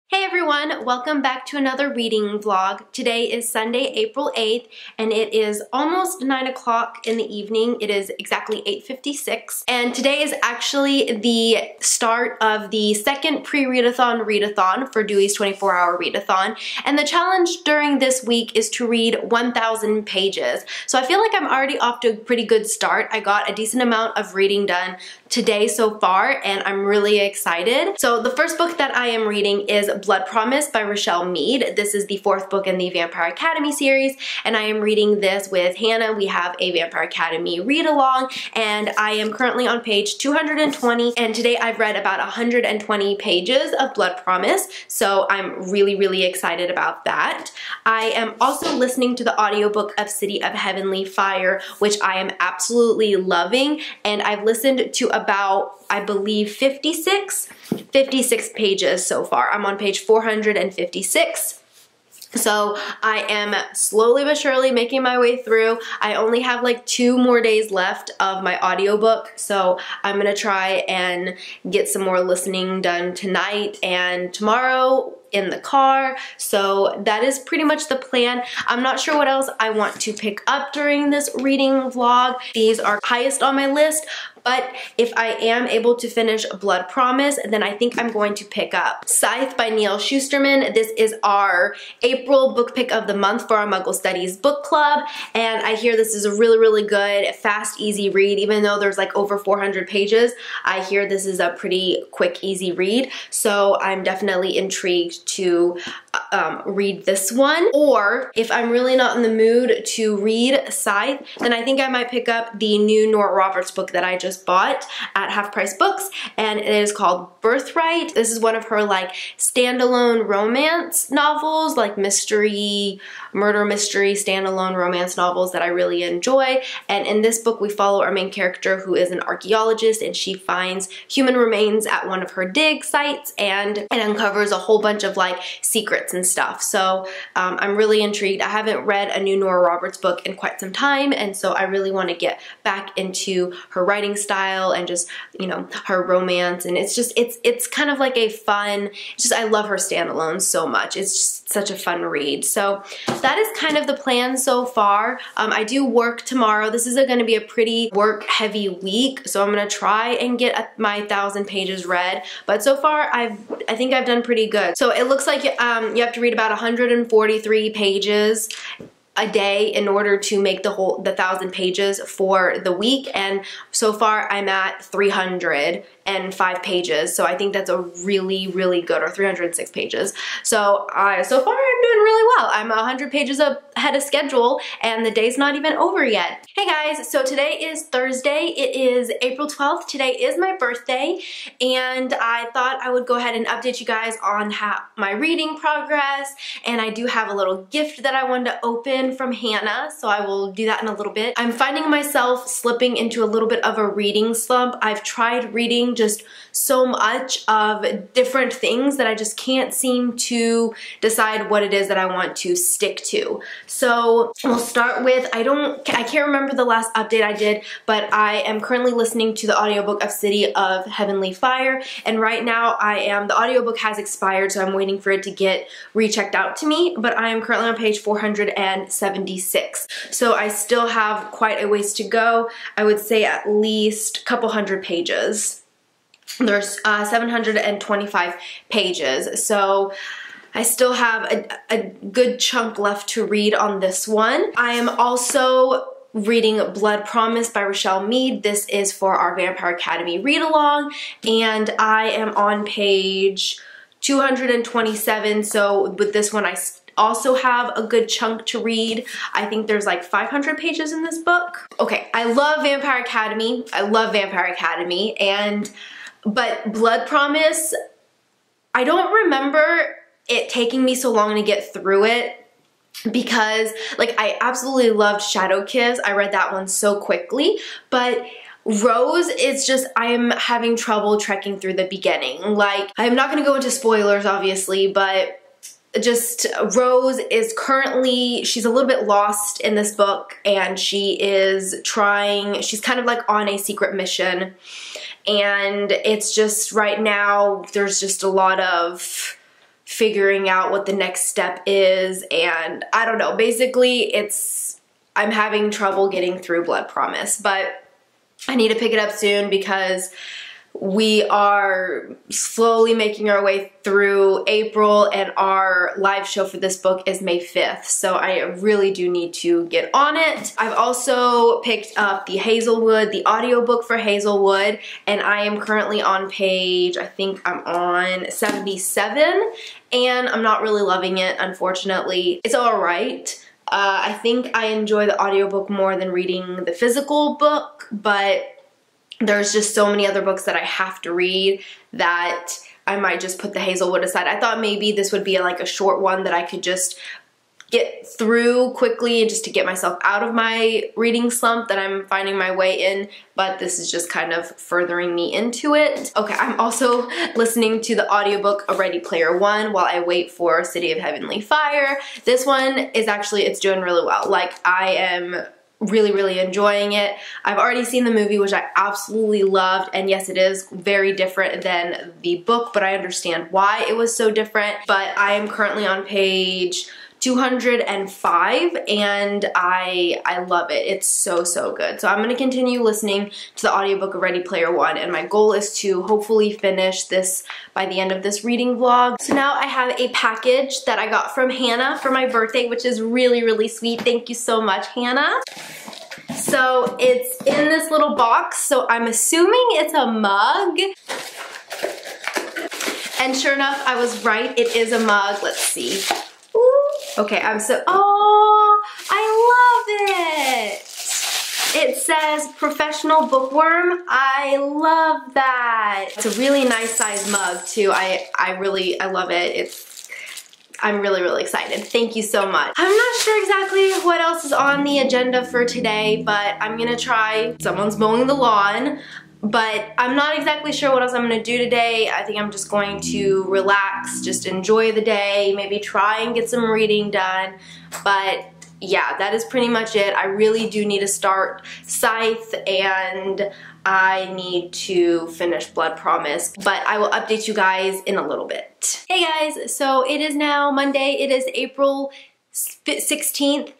Hey everyone, welcome back to another reading vlog. Today is Sunday, April 8th, and it is almost 9 o'clock in the evening. It is exactly 8:56, and today is actually the start of the second pre-readathon for Dewey's 24-hour readathon, and the challenge during this week is to read 1,000 pages. So I feel like I'm already off to a pretty good start. I got a decent amount of reading done today so far, and I'm really excited. So the first book that I am reading is Blood Promise by Rochelle Mead. This is the fourth book in the Vampire Academy series, and I am reading this with Hannah. We have a Vampire Academy read-along, and I am currently on page 220, and today I've read about 120 pages of Blood Promise, so I'm really excited about that. I am also listening to the audiobook of City of Heavenly Fire, which I am absolutely loving, and I've listened to about, I believe, 56 pages so far. I'm on page 456. So I am slowly but surely making my way through. I only have like 2 more days left of my audiobook, so I'm gonna try and get some more listening done tonight and tomorrow in the car. So that is pretty much the plan. I'm not sure what else I want to pick up during this reading vlog. These are highest on my list, but if I am able to finish Blood Promise, then I think I'm going to pick up Scythe by Neil Shusterman. This is our April book pick of the month for our Muggle Studies book club, and I hear this is a really good, fast, easy read. Even though there's like over 400 pages, I hear this is a pretty quick, easy read, so I'm definitely intrigued to read this one. Or if I'm really not in the mood to read Scythe, then I think I might pick up the new Nora Roberts book that I just bought at Half Price Books, and it is called Birthright. This is one of her like standalone romance novels, like murder mystery standalone romance novels that I really enjoy. And in this book we follow our main character, who is an archaeologist, and she finds human remains at one of her dig sites, and it uncovers a whole bunch of like secrets and stuff. So I'm really intrigued. I haven't read a new Nora Roberts book in quite some time, and so I really want to get back into her writing style and just, you know, her romance. And it's kind of like a fun, I love her standalones so much. It's just such a fun read. So that is kind of the plan so far. I do work tomorrow. This is going to be a pretty work heavy week, so I'm going to try and get my 1,000 pages read, but so far I think I've done pretty good. So it looks like you have to read about 143 pages a day in order to make the 1,000 pages for the week, and so far I'm at 305 pages, so I think that's a really good, or 306 pages. So so far I'm doing really well. I'm 100 pages ahead of schedule, and the day's not even over yet. Hey guys, so today is Thursday. It is April 12th. Today is my birthday, and I thought I would go ahead and update you guys on my reading progress, and I do have a little gift that I wanted to open from Hannah, so I will do that in a little bit. I'm finding myself slipping into a little bit of a reading slump. I've tried reading just so much of different things that I just can't seem to decide what it is that I want to stick to. So we'll start with, I can't remember the last update I did, but I am currently listening to the audiobook of City of Heavenly Fire, and right now the audiobook has expired, so I'm waiting for it to get rechecked out to me, but I am currently on page 476. So I still have quite a ways to go. I would say at least a couple hundred pages. There's 725 pages, so I still have a good chunk left to read on this one. I am also reading Blood Promise by Rochelle Mead. This is for our Vampire Academy read-along, and I am on page 227, so with this one I also have a good chunk to read. I think there's like 500 pages in this book. Okay, I love Vampire Academy. But Blood Promise, I don't remember it taking me so long to get through it, because like I absolutely loved Shadow Kiss. I read that one so quickly, but Rose, it's just, I am having trouble trekking through the beginning. Like, I'm not gonna go into spoilers obviously, but just Rose is currently, she's a little bit lost in this book, and she's kind of like on a secret mission, and it's just right now there's just a lot of figuring out what the next step is, and I don't know. Basically, I'm having trouble getting through Blood Promise, but I need to pick it up soon because we are slowly making our way through April, and our live show for this book is May 5th, so I really do need to get on it. I've also picked up the audiobook for Hazelwood, and I am currently on page, I think I'm on 77, and I'm not really loving it, unfortunately. It's alright. I think I enjoy the audiobook more than reading the physical book, but there's just so many other books that I have to read that I might just put the Hazelwood aside. I thought maybe this would be like a short one that I could just get through quickly and just to get myself out of my reading slump that I'm finding my way in, but this is just kind of furthering me into it. Okay, I'm also listening to the audiobook of Ready Player One while I wait for City of Heavenly Fire. This one is actually, it's doing really well. Like, I am really enjoying it. I've already seen the movie, which I absolutely loved, and yes, it is very different than the book, but I understand why it was so different. But I am currently on page 205, and I love it. It's so good. So I'm going to continue listening to the audiobook of Ready Player One, and my goal is to hopefully finish this by the end of this reading vlog. So now I have a package that I got from Hannah for my birthday, which is really sweet. Thank you so much, Hannah. So it's in this little box, so I'm assuming it's a mug. And sure enough, I was right. It is a mug. Let's see. Okay, oh, I love it. It says professional bookworm. I love that. It's a really nice size mug too. I love it. I'm really excited. Thank you so much. I'm not sure exactly what else is on the agenda for today, but I'm gonna try. Someone's mowing the lawn. But I'm not exactly sure what else I'm going to do today. I think I'm just going to relax, just enjoy the day, maybe try and get some reading done. But yeah, that is pretty much it. I really do need to start Scythe, and I need to finish Blood Promise. But I will update you guys in a little bit. Hey guys, so it is now Monday. It is April 16th.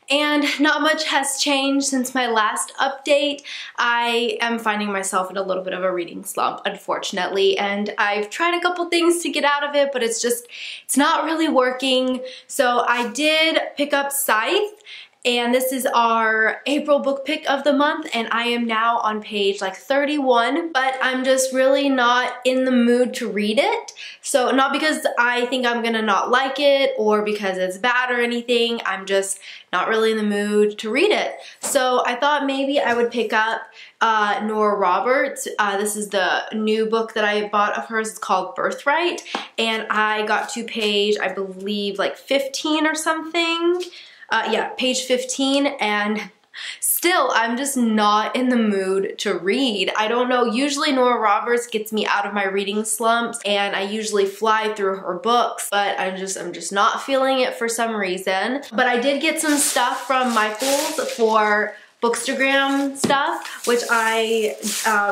And not much has changed since my last update. I am finding myself in a little bit of a reading slump, unfortunately, and I've tried a couple things to get out of it, but it's not really working. So I did pick up Scythe, and this is our April book pick of the month, and I am now on page like 31, but I'm just really not in the mood to read it. So not because I think I'm gonna not like it or because it's bad or anything, I'm just not really in the mood to read it. So I thought maybe I would pick up Nora Roberts. This is the new book that I bought of hers. It's called Birthright, and I got to page, I believe, like 15 or something. Yeah, page 15, and still, I'm just not in the mood to read. I don't know, usually Nora Roberts gets me out of my reading slumps, and I usually fly through her books, but I'm just not feeling it for some reason. But I did get some stuff from Michael's for Bookstagram stuff, which I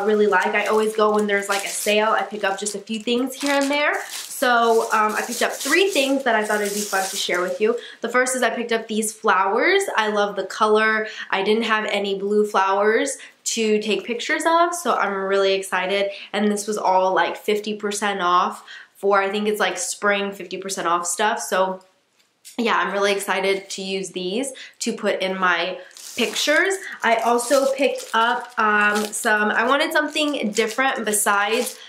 really like. I always go when there's like a sale. I pick up just a few things here and there. So I picked up 3 things that I thought it'd be fun to share with you. The first is I picked up these flowers. I love the color. I didn't have any blue flowers to take pictures of, so I'm really excited. And this was all like 50% off for, I think it's like spring 50% off stuff. So yeah, I'm really excited to use these to put in my pictures. I also picked up I wanted something different besides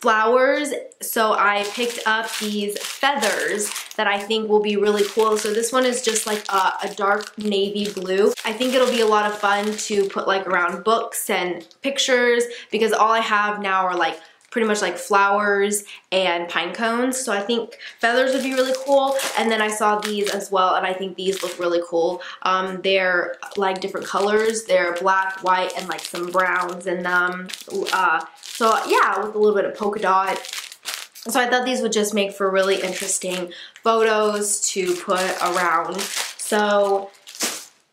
flowers, so I picked up these feathers that I think will be really cool. So this one is just like a dark navy blue. I think it'll be a lot of fun to put like around books and pictures, because all I have now are like pretty much like flowers and pine cones. So I think feathers would be really cool. And then I saw these as well, and I think these look really cool. They're like different colors. They're black, white, and like some browns in them. So yeah, with a little bit of polka dot. So I thought these would just make for really interesting photos to put around. So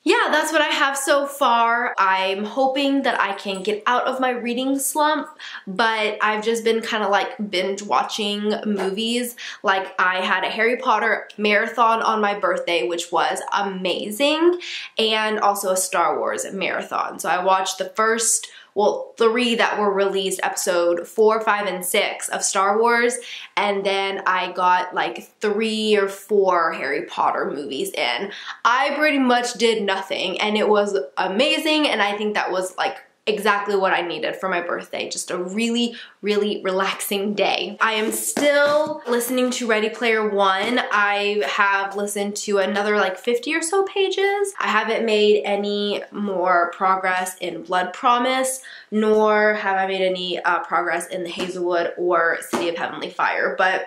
yeah, that's what I have so far. I'm hoping that I can get out of my reading slump, but I've just been kind of like binge watching movies. Like I had a Harry Potter marathon on my birthday, which was amazing, and also a Star Wars marathon. So I watched the first, well, 3 that were released, episode 4, 5, and 6 of Star Wars, and then I got like 3 or 4 Harry Potter movies in. I pretty much did nothing, and it was amazing, and I think that was like exactly what I needed for my birthday. Just a really, really relaxing day. I am still listening to Ready Player One. I have listened to another like 50 or so pages. I haven't made any more progress in Blood Promise, nor have I made any progress in the Hazelwood or City of Heavenly Fire, but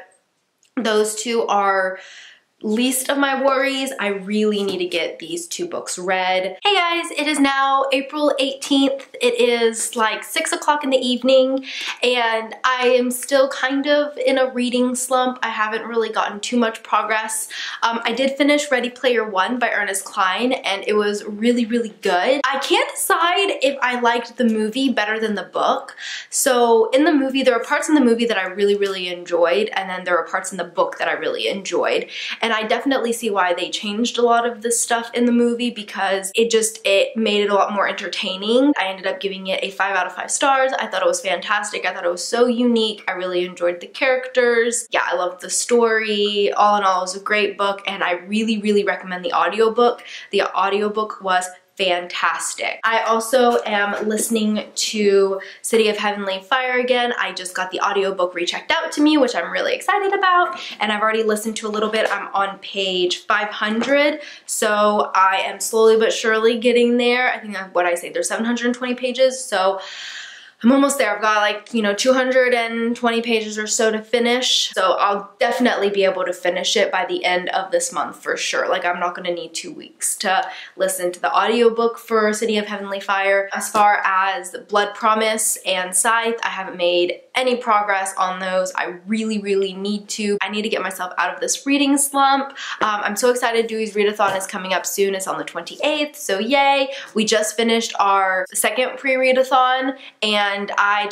those 2 are least of my worries. I really need to get these 2 books read. Hey guys, it is now April 18th. It is like 6 o'clock in the evening, and I am still kind of in a reading slump. I haven't really gotten too much progress. I did finish Ready Player One by Ernest Cline, and it was really, really good. I can't decide if I liked the movie better than the book. So in the movie, there were parts in the movie that I really, really enjoyed, and then there were parts in the book that I really enjoyed. And I definitely see why they changed a lot of this stuff in the movie, because it made it a lot more entertaining. I ended up giving it a 5 out of 5 stars. I thought it was fantastic. I thought it was so unique. I really enjoyed the characters. Yeah, I loved the story. All in all, it was a great book, and I really, really recommend the audiobook. The audiobook was fantastic. I also am listening to City of Heavenly Fire again. I just got the audiobook rechecked out to me, which I'm really excited about, and I've already listened to a little bit. I'm on page 500, so I am slowly but surely getting there. I think what I say, there's 720 pages, so I'm almost there. I've got like, 220 pages or so to finish. So I'll definitely be able to finish it by the end of this month for sure. Like I'm not gonna need 2 weeks to listen to the audiobook for City of Heavenly Fire. As far as Blood Promise and Scythe, I haven't made any progress on those. I really, really need to. I need to get myself out of this reading slump. I'm so excited. Dewey's Readathon is coming up soon. It's on the 28th, so yay. We just finished our second pre-readathon, and I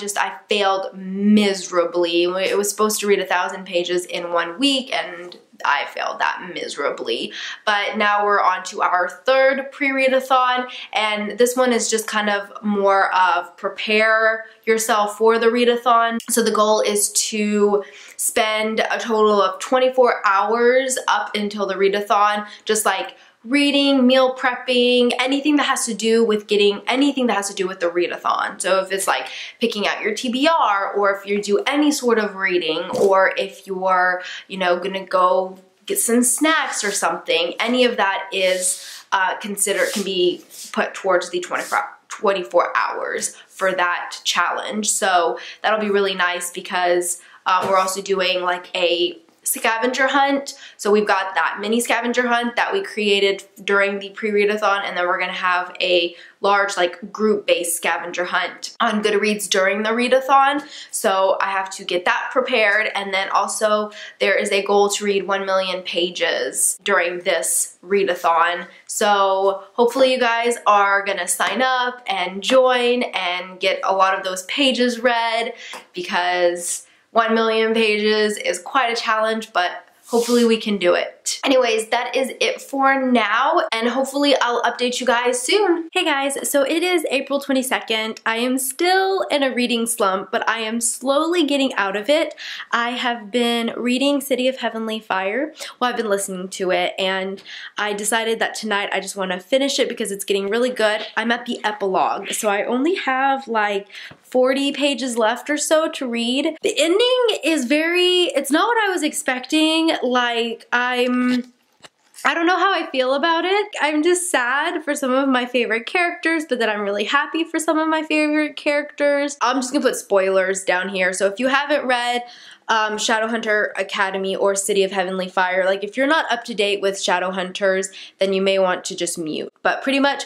failed miserably. It was supposed to read 1,000 pages in 1 week, and I failed that miserably. But now we're on to our third pre-readathon, and this one is just kind of more of prepare yourself for the readathon. So the goal is to spend a total of 24 hours up until the readathon, just like reading, meal prepping, anything that has to do with the readathon. So if it's like picking out your TBR, or if you do any sort of reading, or if you're, gonna go get some snacks or something, any of that is can be put towards the 24 hours for that challenge. So that'll be really nice, because we're also doing like a scavenger hunt. So we've got that mini scavenger hunt that we created during the pre-readathon, and then we're gonna have a large like group-based scavenger hunt on Goodreads during the readathon. So I have to get that prepared, and then also there is a goal to read 1 million pages during this readathon. So hopefully you guys are gonna sign up and join and get a lot of those pages read, because 1 million pages is quite a challenge, but hopefully we can do it. Anyways, that is it for now, and hopefully I'll update you guys soon. Hey guys, so it is April 22nd. I am still in a reading slump, but I am slowly getting out of it. I have been reading City of Heavenly Fire. Well, I've been listening to it, and I decided that tonight I just want to finish it because it's getting really good. I'm at the epilogue, so I only have like 40 pages left or so to read. The ending is it's not what I was expecting. Like, I don't know how I feel about it. I'm just sad for some of my favorite characters, but then I'm really happy for some of my favorite characters. I'm just gonna put spoilers down here. So if you haven't read Shadowhunter Academy or City of Heavenly Fire, like if you're not up to date with Shadowhunters, then you may want to just mute. But pretty much,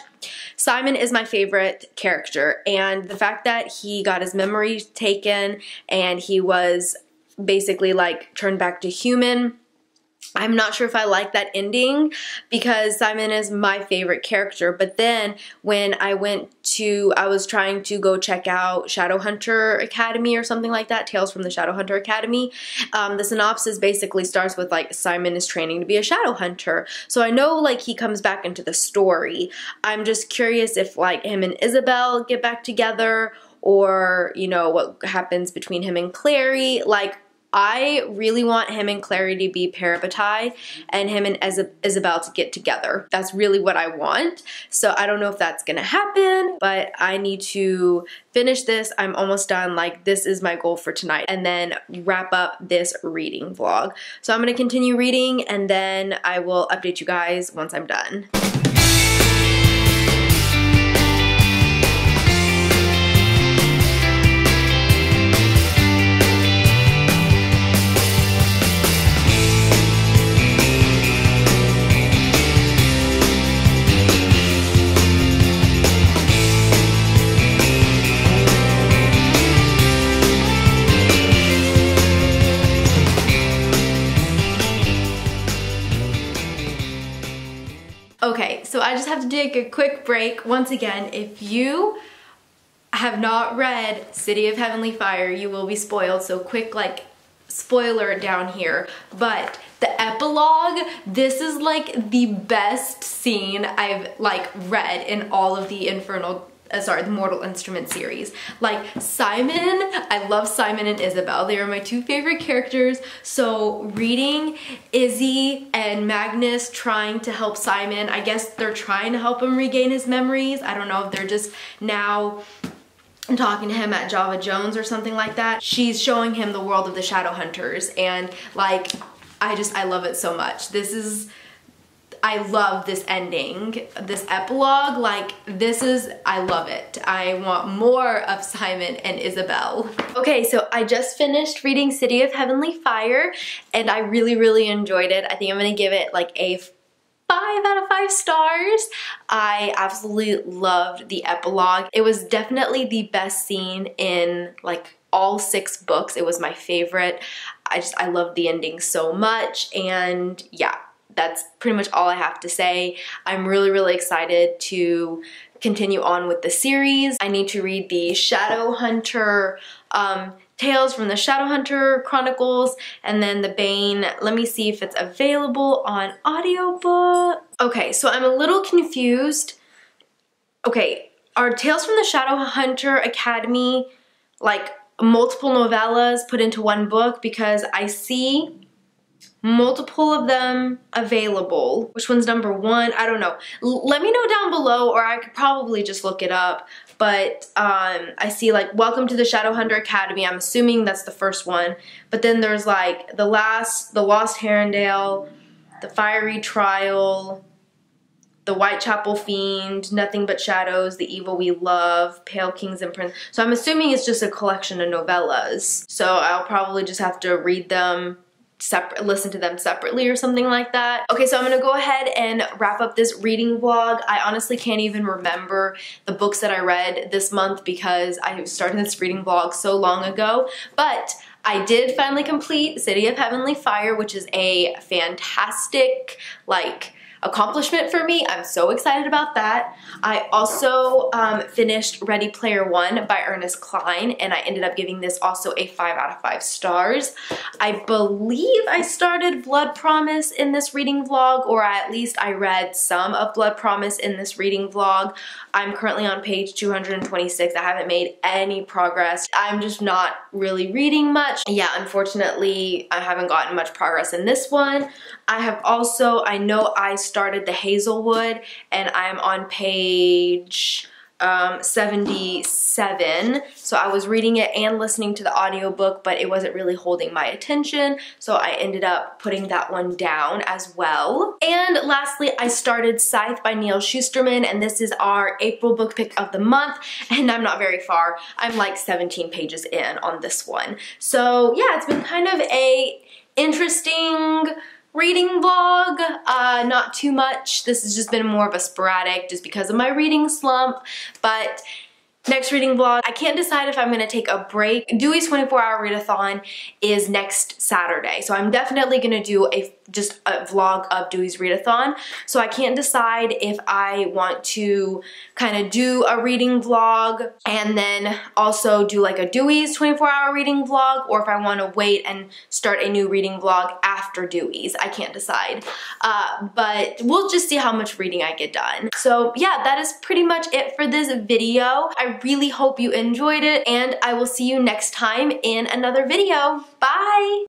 Simon is my favorite character, and the fact that he got his memory taken and he was basically like turned back to human I'm not sure if I like that ending because Simon is my favorite character. But then when I was trying to go check out Shadowhunter Academy or something like that, Tales from the Shadowhunter Academy, the synopsis basically starts with like Simon is training to be a Shadowhunter. So I know like he comes back into the story. I'm just curious if like him and Isabel get back together, or you know what happens between him and Clary. Like, I really want him and Clary to be parabatai and him and Isabel to get together. That's really what I want. So I don't know if that's gonna happen, but I need to finish this. I'm almost done. Like, this is my goal for tonight, and then wrap up this reading vlog. So I'm gonna continue reading, and then I will update you guys once I'm done. Okay, so I just have to take a quick break. Once again, if you have not read City of Heavenly Fire, you will be spoiled. So quick, like, spoiler down here. But the epilogue, this is like the best scene I've like read in all of the the Mortal Instruments series. Like, Simon, I love Simon and Isabel. They are my two favorite characters. So reading Izzy and Magnus trying to help Simon, I guess they're trying to help him regain his memories. I don't know if they're just now talking to him at Java Jones or something like that. She's showing him the world of the Shadowhunters, and like, I love it so much. I love this ending, this epilogue. Like, I love it. I want more of Simon and Isabel. Okay, so I just finished reading City of Heavenly Fire, and I really, really enjoyed it. I think I'm gonna give it like a 5 out of 5 stars. I absolutely loved the epilogue. It was definitely the best scene in like all 6 books. It was my favorite. I loved the ending so much, and yeah. That's pretty much all I have to say. I'm really, really excited to continue on with the series. I need to read the Shadowhunter, Tales from the Shadowhunter Chronicles, and then the Bane. Let me see if it's available on audiobook. Okay, so I'm a little confused. Okay, are Tales from the Shadowhunter Academy like multiple novellas put into one book? Because I see multiple of them available. Which one's number 1? I don't know. Let me know down below, or I could probably just look it up. But I see like Welcome to the Shadowhunter Academy. I'm assuming that's the first one. But then there's like The Lost Herondale, The Fiery Trial, The Whitechapel Fiend, Nothing But Shadows, The Evil We Love, Pale Kings and Prince. So I'm assuming it's just a collection of novellas. So I'll probably just have to read them listen to them separately or something like that. Okay, so I'm gonna go ahead and wrap up this reading vlog. I honestly can't even remember the books that I read this month because I started this reading vlog so long ago, but I did finally complete City of Heavenly Fire, which is a fantastic, like, accomplishment for me. I'm so excited about that. I also finished Ready Player One by Ernest Cline, and I ended up giving this also a 5 out of 5 stars. I believe I started Blood Promise in this reading vlog, or at least I read some of Blood Promise in this reading vlog. I'm currently on page 226. I haven't made any progress. I'm just not really reading much. Yeah, unfortunately, I haven't gotten much progress in this one. I have also, I know I started the Hazelwood, and I'm on page 77. So I was reading it and listening to the audiobook, but it wasn't really holding my attention. So I ended up putting that one down as well. And lastly, I started Scythe by Neil Shusterman, and this is our April book pick of the month. And I'm not very far. I'm like 17 pages in on this one. So yeah, it's been kind of a interesting reading vlog, not too much. This has just been more of a sporadic just because of my reading slump, but next reading vlog, I can't decide if I'm gonna take a break. Dewey's 24-hour readathon is next Saturday, so I'm definitely gonna do a just a vlog of Dewey's readathon. So I can't decide if I want to kind of do a reading vlog and then also do like a Dewey's 24-hour reading vlog, or if I want to wait and start a new reading vlog after Dewey's. I can't decide. But we'll just see how much reading I get done. So yeah, that is pretty much it for this video. I really hope you enjoyed it, and I will see you next time in another video. Bye!